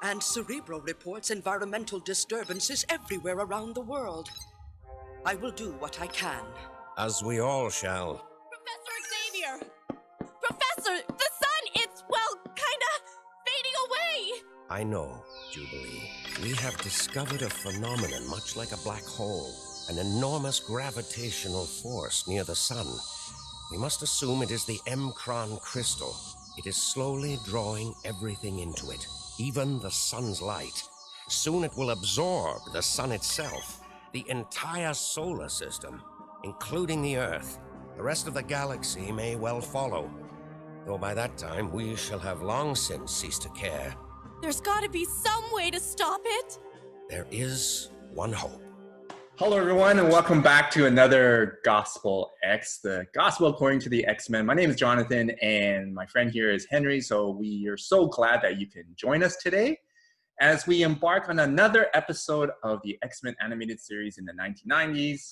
And Cerebro reports environmental disturbances everywhere around the world. I will do what I can. As we all shall. Professor Xavier! Professor, the sun, it's, well, kinda fading away! I know, Jubilee. We have discovered a phenomenon much like a black hole, an enormous gravitational force near the sun. We must assume it is the M-Cron crystal. It is slowly drawing everything into it, even the sun's light. Soon it will absorb the sun itself, the entire solar system, including the Earth. The rest of the galaxy may well follow, though by that time we shall have long since ceased to care. There's gotta be some way to stop it. There is one hope. Hello, everyone, and welcome back to another GospelX, the Gospel according to the X-Men. My name is Jonathan, and my friend here is Henry, so we are so glad that you can join us today as we embark on another episode of the X-Men animated series in the 1990s.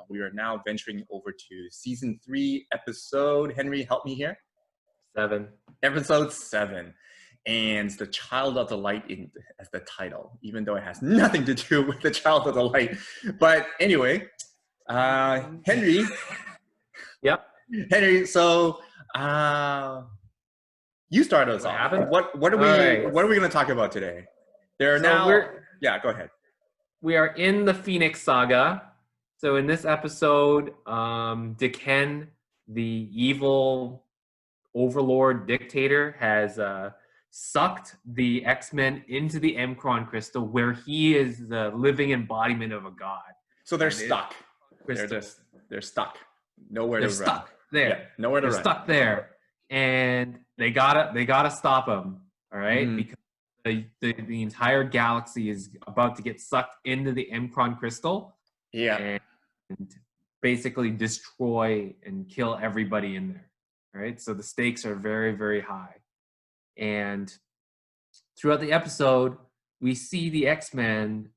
We are now venturing over to Season 3, Episode, Henry, help me here? 7. Episode 7. And the Child of the Light as the title, even though it has nothing to do with the Child of the Light. But anyway, Henry. Yep. Henry, so you start us off. What are we going to talk about today? Go ahead. We are in the Phoenix Saga. So in this episode, Dicken, the evil overlord dictator, has sucked the X-Men into the M-Cron crystal, where he is the living embodiment of a god. So they're stuck. They're stuck. Nowhere to run. They're stuck there. Yeah, nowhere to run. They're stuck there, and they gotta stop them. All right, because the entire galaxy is about to get sucked into the M-Cron crystal. Yeah, and basically destroy and kill everybody in there. All right, so the stakes are very, very high. And throughout the episode, we see the X-Men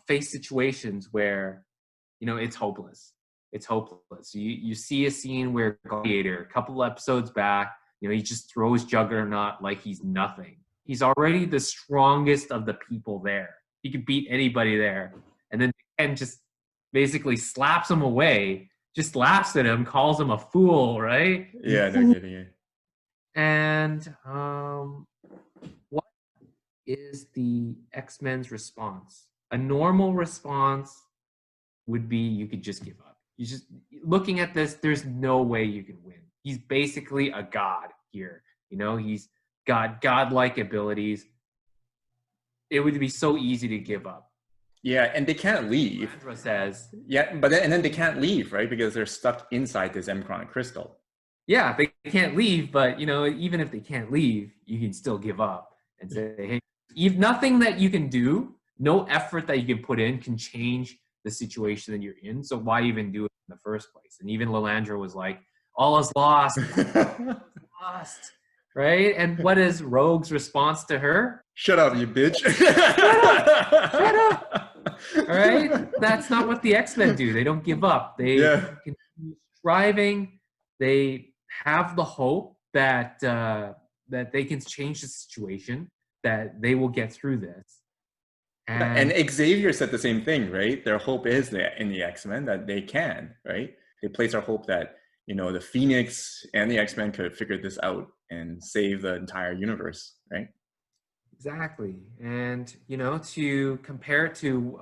face situations where, it's hopeless. It's hopeless. You see a scene where Gladiator, a couple episodes back, he just throws Juggernaut like he's nothing. He's already the strongest of the people there. He could beat anybody there. And then Ken just basically slaps him away, just laughs at him, calls him a fool, right? Yeah, no kidding. Yeah. And what is the X-Men's response? A normal response would be you could just give up. You just looking at this, there's no way you can win. He's basically a god here. He's got godlike abilities. It would be so easy to give up. Yeah, and they can't leave. Sandra says. Yeah, but then they can't leave, right? Because they're stuck inside this M-Cron crystal. Yeah, they can't leave, but even if they can't leave, you can still give up and say, hey, nothing that you can do, no effort that you can put in can change the situation that you're in. So why even do it in the first place? And even Lilandra was like, all is lost. Lost. Right? And what is Rogue's response to her? Shut up, you bitch. Shut up. All right? That's not what the X-Men do. They don't give up. They continue striving. They have the hope that that they can change the situation, that they will get through this. And Xavier said the same thing, right? Their hope is that in the X-Men that they can, right? They place their hope that, the Phoenix and the X-Men could figure this out and save the entire universe, right? Exactly. And, to compare it to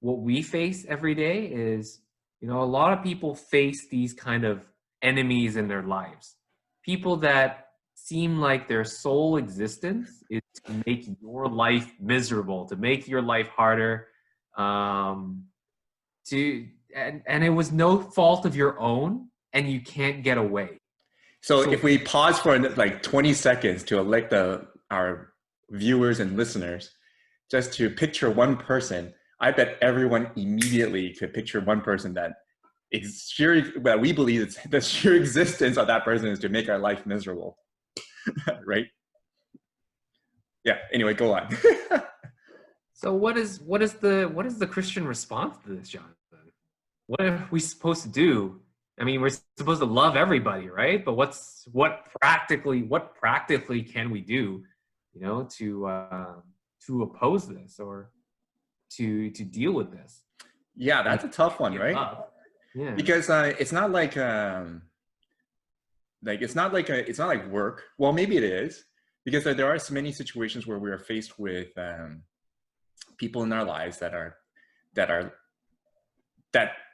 what we face every day is, a lot of people face these kind of enemies in their lives. People that seem like their sole existence is to make your life miserable, to make your life harder, and it was no fault of your own, and you can't get away. So if we pause for like 20 seconds to elect our viewers and listeners, just to picture one person, I bet everyone immediately could picture one person that we believe the sheer existence of that person is to make our life miserable. Right? Yeah, anyway, go on. So what is the Christian response to this, Jonathan? What are we supposed to do? I mean, we're supposed to love everybody, right? But what practically can we do? to oppose this or to deal with this. Yeah, that's a tough one, Give right? up. Yeah. Because it's not like it's not like work. Well, maybe it is, because there are so many situations where we are faced with people in our lives that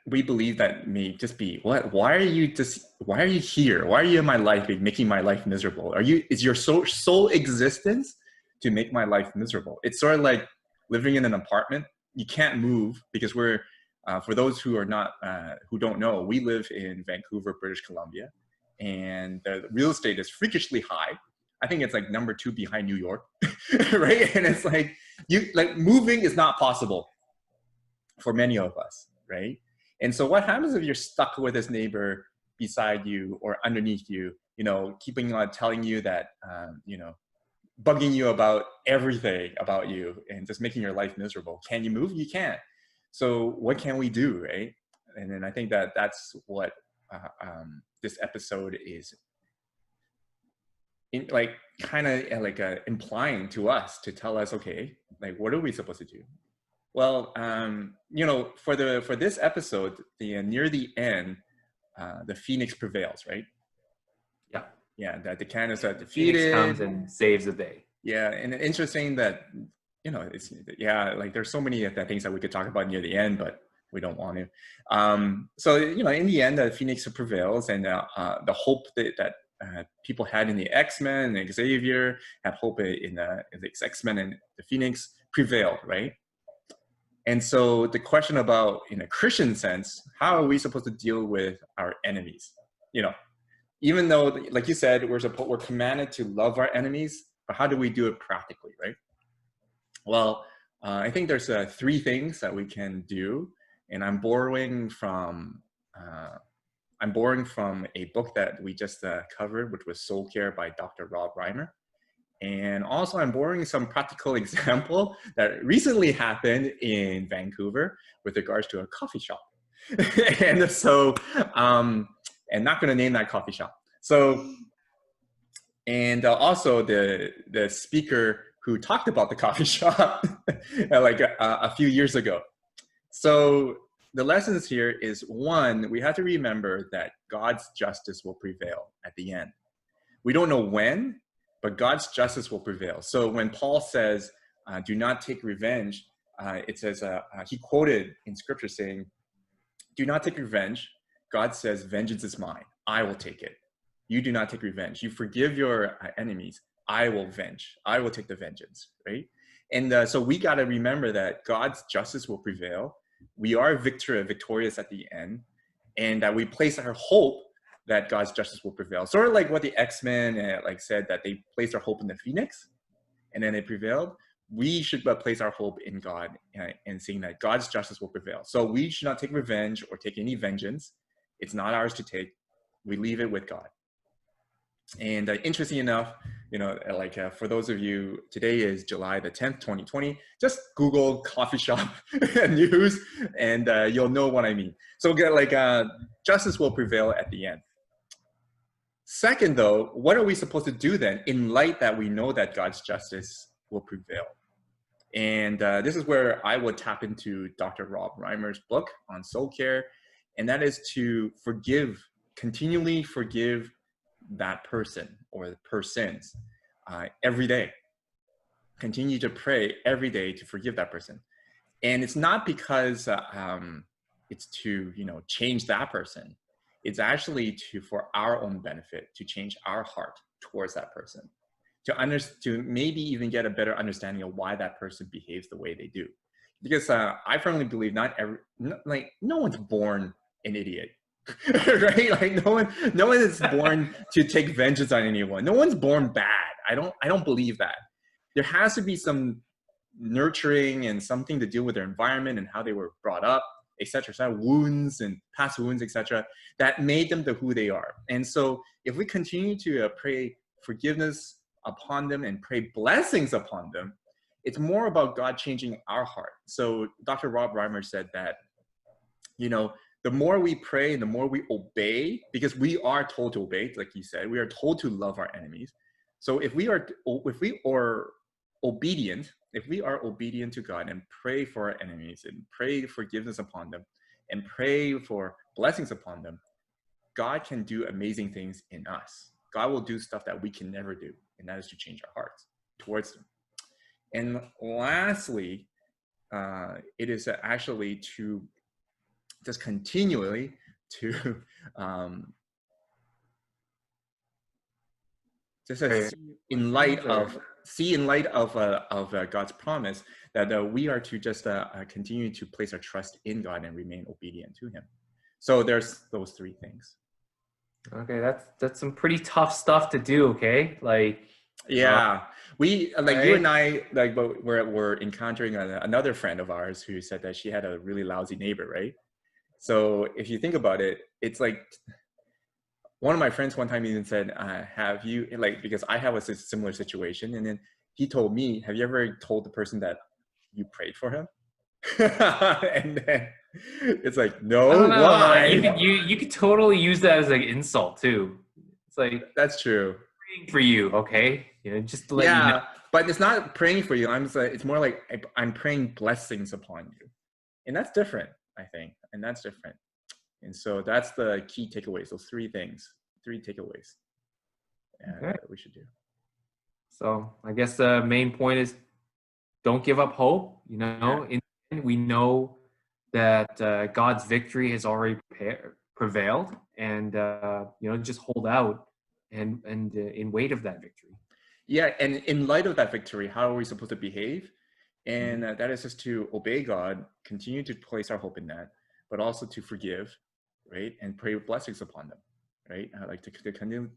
we believe that may just be, why are you here? Why are you in my life, making my life miserable? Is your sole existence to make my life miserable? It's sort of like living in an apartment. You can't move because we're for those who are not who don't know, we live in Vancouver, British Columbia, and the real estate is freakishly high. I think it's like number 2 behind New York, right? And it's like moving is not possible for many of us, right? And so what happens if you're stuck with this neighbor beside you or underneath you, keeping on telling you that, bugging you about everything about you and just making your life miserable? Can you move? You can't. So what can we do, right? And then I think that's what this episode is implying to us, to tell us, okay, what are we supposed to do? Well, for this episode, near the end, the Phoenix prevails, right? Yeah. Yeah, that the Candace are defeated. Phoenix comes and saves the day. Yeah, and interesting that, there's so many things that we could talk about near the end, but we don't want to. So, in the end, the Phoenix prevails, and the hope that people had in the X-Men and Xavier had hope in the X-Men and the Phoenix prevailed, right? And so the question about, in a Christian sense, how are we supposed to deal with our enemies? Even though, like you said, we're commanded to love our enemies, but how do we do it practically, right? Well, I think there's 3 things that we can do, and I'm borrowing from a book that we just covered, which was Soul Care by Dr. Rob Reimer. And also I'm borrowing some practical example that recently happened in Vancouver with regards to a coffee shop. And so, and not gonna name that coffee shop. So, and also the speaker who talked about the coffee shop a few years ago. So the lessons here is, 1, we have to remember that God's justice will prevail at the end. We don't know when, but God's justice will prevail. So when Paul says, do not take revenge, it says, he quoted in scripture saying, do not take revenge. God says, vengeance is mine. I will take it. You do not take revenge. You forgive your enemies. I will venge. I will take the vengeance, right? And so we got to remember that God's justice will prevail. We are victorious at the end, and that we place our hope that God's justice will prevail. Sort of like what the X-Men said, that they placed their hope in the Phoenix, and then it prevailed. We should place our hope in God and seeing that God's justice will prevail. So we should not take revenge or take any vengeance. It's not ours to take. We leave it with God. And interesting enough, for those of you, today is July the 10th, 2020. Just Google coffee shop news, and you'll know what I mean. So justice will prevail at the end. Second, though, what are we supposed to do then in light that we know that God's justice will prevail? And this is where I would tap into Dr. Rob Reimer's book on soul care, and that is to continually forgive that person or the persons every day. Continue to pray every day to forgive that person. And it's not because it's to change that person. It's actually for our own benefit, to change our heart towards that person, to maybe even get a better understanding of why that person behaves the way they do. Because I firmly believe no one's born an idiot. Right? No one is born to take vengeance on anyone. No one's born bad. I don't believe that. There has to be some nurturing and something to do with their environment and how they were brought up, etc. Wounds and past wounds, etc. that made them to who they are. And so if we continue to pray forgiveness upon them and pray blessings upon them, it's more about God changing our heart. So Dr. Rob Reimer said that, the more we pray and the more we obey, because we are told to obey, like you said, we are told to love our enemies. So if we are obedient, if we are obedient to God and pray for our enemies and pray forgiveness upon them and pray for blessings upon them, God can do amazing things in us. God will do stuff that we can never do, and that is to change our hearts towards them. And lastly, it is actually to just continually to see in light of God's promise that we are to just continue to place our trust in God and remain obedient to Him. So there's those three things. Okay, that's some pretty tough stuff to do. Okay, like yeah, we like right? You and I like, but we're encountering another friend of ours who said that she had a really lousy neighbor, right? So if you think about it, it's like one of my friends one time even said, "Have you like?" Because I have a similar situation, and then he told me, "Have you ever told the person that you prayed for him?" And then it's like, no, I don't know, why? like, you could totally use that as like insult too. It's like, that's true. Praying for you, okay? Just to let you know. But it's not praying for you. It's more like I'm praying blessings upon you, and that's different, I think, and that's different. And so that's the key takeaways. Those three takeaways that we should do. So I guess the main point is don't give up hope. In the end, we know that God's victory has already prevailed, and just hold out and in wait of that victory. Yeah, and in light of that victory, how are we supposed to behave? And that is just to obey God, continue to place our hope in that, but also to forgive, right, and pray blessings upon them, right? Like to continue.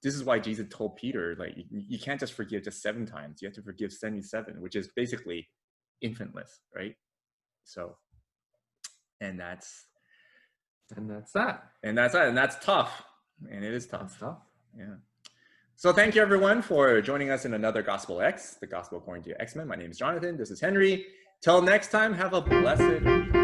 This is why Jesus told Peter, like, you can't just forgive just 7 times. You have to forgive 77, which is basically infiniteless, right? So, and that's that. And that's tough. And it is tough. That's tough. Yeah. So thank you everyone for joining us in another Gospel X, the Gospel according to X-Men. My name is Jonathan. This is Henry. Till next time, have a blessed week.